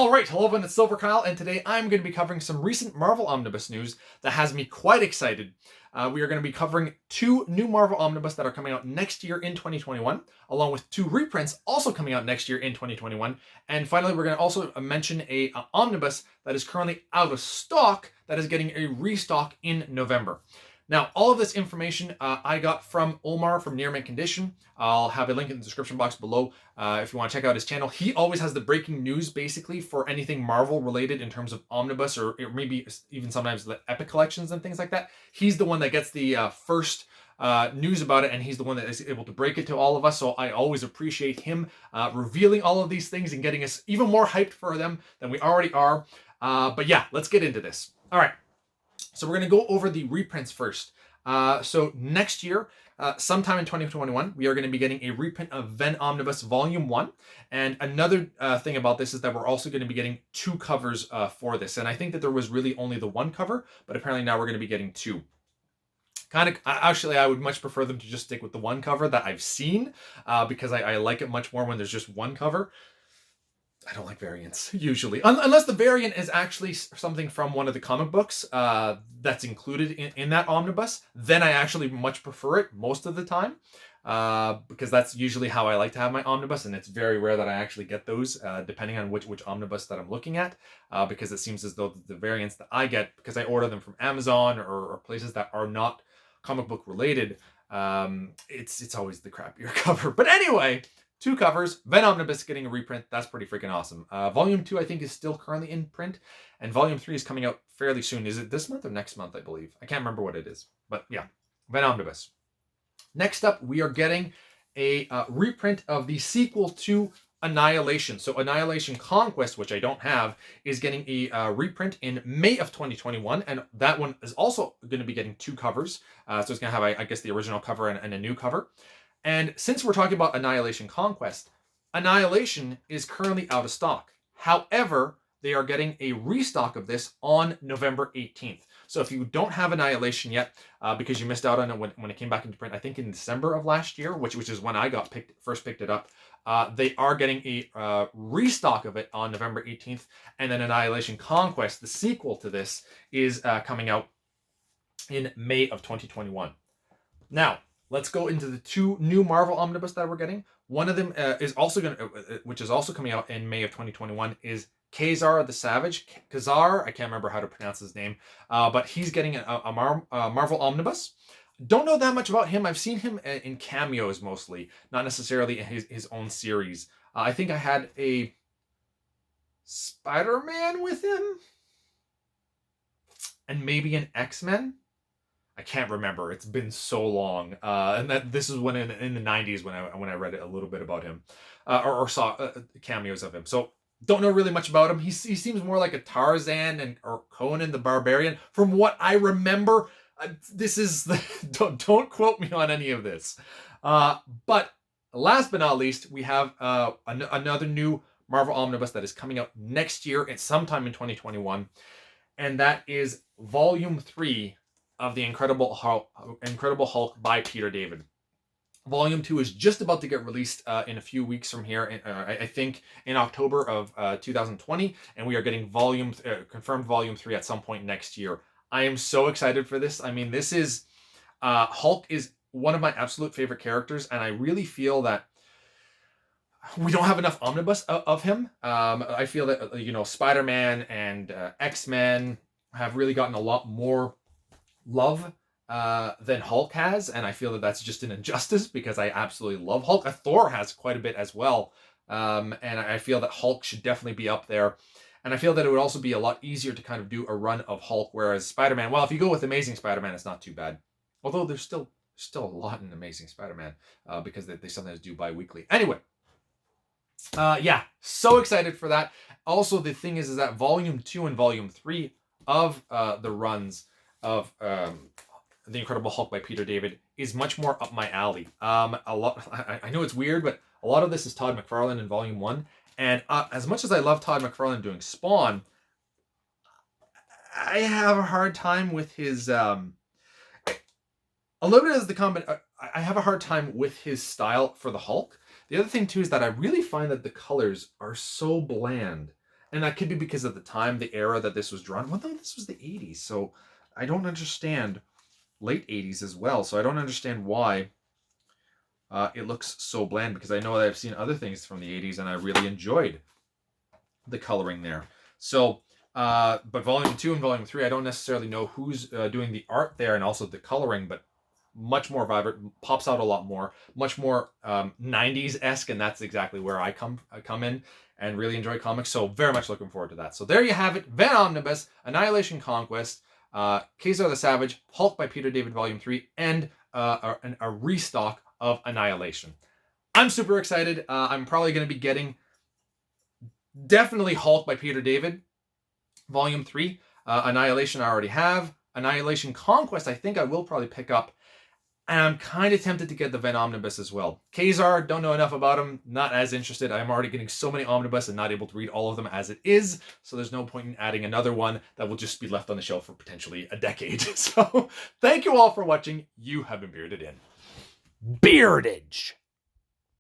Alright, hello everyone, it's silverkyle, and today I'm going to be covering some recent Marvel Omnibus news that has me quite excited. We are going to be covering 2 new Marvel Omnibus that are coming out next year in 2021, along with 2 reprints also coming out next year in 2021. And finally, we're going to also mention a Omnibus that is currently out of stock that is getting a restock in November. Now, all of this information I got from Omar from Near Mint Condition. I'll have a link in the description box below if you want to check out his channel. He always has the breaking news, basically, for anything Marvel related in terms of Omnibus or maybe even sometimes the Epic collections and things like that. He's the one that gets the first news about it, and he's the one that is able to break it to all of us. So I always appreciate him revealing all of these things and getting us even more hyped for them than we already are. But yeah, let's get into this. All right. So we're going to go over the reprints first. So next year, sometime in 2021, we are going to be getting a reprint of Ven Omnibus Volume 1. And another thing about this is that we're also going to be getting 2 covers for this. And I think that there was really only the 1 cover, but apparently now we're going to be getting 2. Actually, I would much prefer them to just stick with the 1 cover that I've seen, because I like it much more when there's just 1 cover. I don't like variants, usually. Unless the variant is actually something from one of the comic books that's included in that omnibus, then I actually much prefer it most of the time. Because that's usually how I like to have my omnibus, and it's very rare that I actually get those, depending on which omnibus that I'm looking at. Because it seems as though the variants that I get, because I order them from Amazon or places that are not comic book related, it's always the crappier cover. But anyway... 2 covers, Ven Omnibus getting a reprint. That's pretty freaking awesome. Volume 2, I think, is still currently in print, and Volume 3 is coming out fairly soon. Is it this month or next month, I believe? I can't remember what it is. But yeah, Ven Omnibus. Next up, we are getting a reprint of the sequel to Annihilation. So Annihilation Conquest, which I don't have, is getting a reprint in May of 2021, and that one is also going to be getting 2 covers. So it's going to have, I guess, the original cover and a new cover. And since we're talking about Annihilation Conquest, Annihilation is currently out of stock. However, they are getting a restock of this on November 18th. So if you don't have Annihilation yet, because you missed out on it when it came back into print, I think in December of last year, which is when I first picked it up, they are getting a restock of it on November 18th. And then Annihilation Conquest, the sequel to this, is coming out in May of 2021. Now, let's go into the 2 new Marvel Omnibus that we're getting. One of them is also which is also coming out in May of 2021, is Kazar the Savage. Kazar, I can't remember how to pronounce his name, but he's getting a Marvel Omnibus. Don't know that much about him. I've seen him in cameos mostly, not necessarily in his own series. I think I had a Spider-Man with him, and maybe an X-Men. I can't remember. It's been so long, and this is when in the 90s when I read a little bit about him, or saw cameos of him. So don't know really much about him. He seems more like a Tarzan or Conan the Barbarian, from what I remember. This is don't quote me on any of this. But last but not least, we have another new Marvel Omnibus that is coming out next year, and sometime in 2021, and that is Volume 3. Of the Incredible Hulk by Peter David. Volume 2 is just about to get released in a few weeks from here, I think in October of 2020, and we are getting confirmed Volume 3 at some point next year. I am so excited for this. I mean, this is... Hulk is one of my absolute favorite characters, and I really feel that we don't have enough omnibus of him. I feel that, Spider-Man and X-Men have really gotten a lot more love than Hulk has, and I feel that that's just an injustice because I absolutely love Hulk. Thor has quite a bit as well, and I feel that Hulk should definitely be up there, and I feel that it would also be a lot easier to kind of do a run of Hulk, whereas Spider-Man, well, if you go with Amazing Spider-Man, it's not too bad, although there's still a lot in Amazing Spider-Man, because they sometimes do bi-weekly. Anyway, yeah, so excited for that. Also, the thing is that Volume 2 and Volume 3 of the runs of The Incredible Hulk by Peter David is much more up my alley. I know it's weird, but a lot of this is Todd McFarlane in Volume 1. And as much as I love Todd McFarlane doing Spawn, I have a hard time with his... a little bit as the comment, I have a hard time with his style for the Hulk. The other thing, too, is that I really find that the colors are so bland. And that could be because of the time, the era that this was drawn. Well, no, this was the 80s, so I don't understand. Late 80s as well, so I don't understand why it looks so bland, because I know that I've seen other things from the 80s and I really enjoyed the coloring there. So, but Volume 2 and Volume 3, I don't necessarily know who's doing the art there and also the coloring, but much more vibrant, pops out a lot more, much more 90s-esque, and that's exactly where I come in and really enjoy comics. So very much looking forward to that. So there you have it, Van Omnibus, Annihilation Conquest, Kazar the Savage, Hulk by Peter David Volume 3, and a restock of Annihilation. I'm super excited. I'm probably going to be getting definitely Hulk by Peter David Volume 3. Annihilation I already have. Annihilation Conquest I think I will probably pick up. And I'm kind of tempted to get the Van Omnibus as well. Kazar, don't know enough about him, not as interested. I'm already getting so many Omnibus and not able to read all of them as it is, so there's no point in adding another one that will just be left on the shelf for potentially a decade. So, thank you all for watching. You have been bearded in. Beardage!